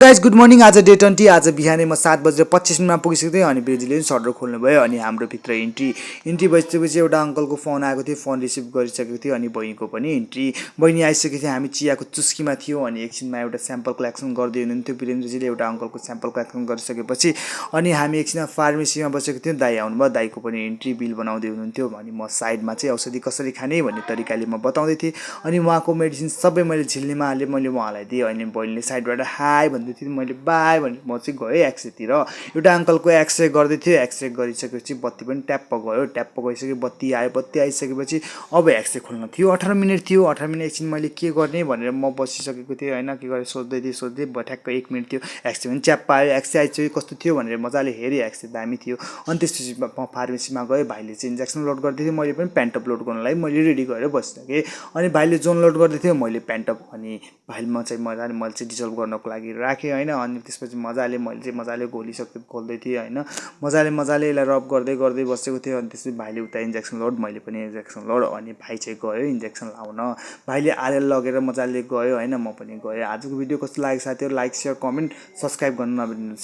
Guys good morning. आज day 20। आज बिहानै म 7:25 पुगिसकेको थिएँ अनि ब्रेजीले पनि सटर खोल्नु भयो अनि हाम्रो भित्र इन्ट्री भइसकेपछि एउटा अङ्कलको फोन आएको थियो। फोन रिसिभ गरिसकेको थियो अनि बहिनीको पनि इन्ट्री। बहिनी आइसकेको थियो। हामी चियाको चुस्कीमा थियो अनि एकछिनमा एउटा स्याम्पल कलेक्सन गर्दै हुनुहुन्थ्यो। वीरेन्द्रजीले एउटा अङ्कलको स्याम्पल कलेक्सन गरिसकेपछि अनि हामी एकछिनमा फार्मेसीमा बसेको थियौँ। दाइ आउनुभयो। दाइको पनि इन्ट्री बिल बनाउँदै हुनुहुन्थ्यो अनि म साइडमा चाहिँ औषधि कसरी खाने भन्ने तरिकाले म बताउँदै थिएँ अनि उहाँको मेडिसिन सबै मैले झिल्लीमा हालेँ। मैले उहाँलाई दिएँ अनि बहिनीले साइडबाट हाई भन्दै थियो। मैले बाई भने म चाहिँ गएँ एक्सरेतिर। एउटा अङ्कलको एक्सरे गर्दै थियो। एक्सरे गरिसकेपछि बत्ती पनि ट्याप्प गयो। ट्याप्प गइसक्यो, बत्ती आयो। बत्ती आइसकेपछि अब एक्सरे खोल्न थियो। 18 मिनट थियो। 18 मिनट एकछिन मैले के गर्ने भनेर म बसिसकेको थिएँ होइन। के गरेँ सोच्दै थिएँ ठ्याक्क 1 मिनट थियो। एक्सरे पनि च्याप्प आयो। एक्सरे आइसक्यो कस्तो थियो भनेर मजाले हेरेँ। एक्सरे दामी थियो। अनि त्यसपछि म फार्मेसीमा गएँ। भाइले चाहिँ इन्जेक्सन लोड गर्दै थियो। मैले पनि प्यान्टअप लोड गर्नलाई मैले रेडी गरेर बसिसकेँ अनि भाइले जोन लोड गर्दै थियो। मैले प्यान्टअप अनि भाइले चाहिँ मैले चाहिँ डिजल्भ गर्नको लागि राखेँ होइन। अनि त्यसपछि मजाले खोल्दै थिएँ होइन। मजाले यसलाई रब गर्दै बसेको थियो अनि त्यसपछि भाइले उता इन्जेक्सन लोड, मैले पनि इन्जेक्सन लोड अनि भाइ चाहिँ गयो इन्जेक्सन लाउन। भाइले आएर लगेर मजाले गयो होइन। म पनि गएँ। आजको भिडियो कस्तो लाग्यो साथीहरू? लाइक, सेयर, कमेन्ट, सब्सक्राइब गर्न नबिर्सनुहोस्।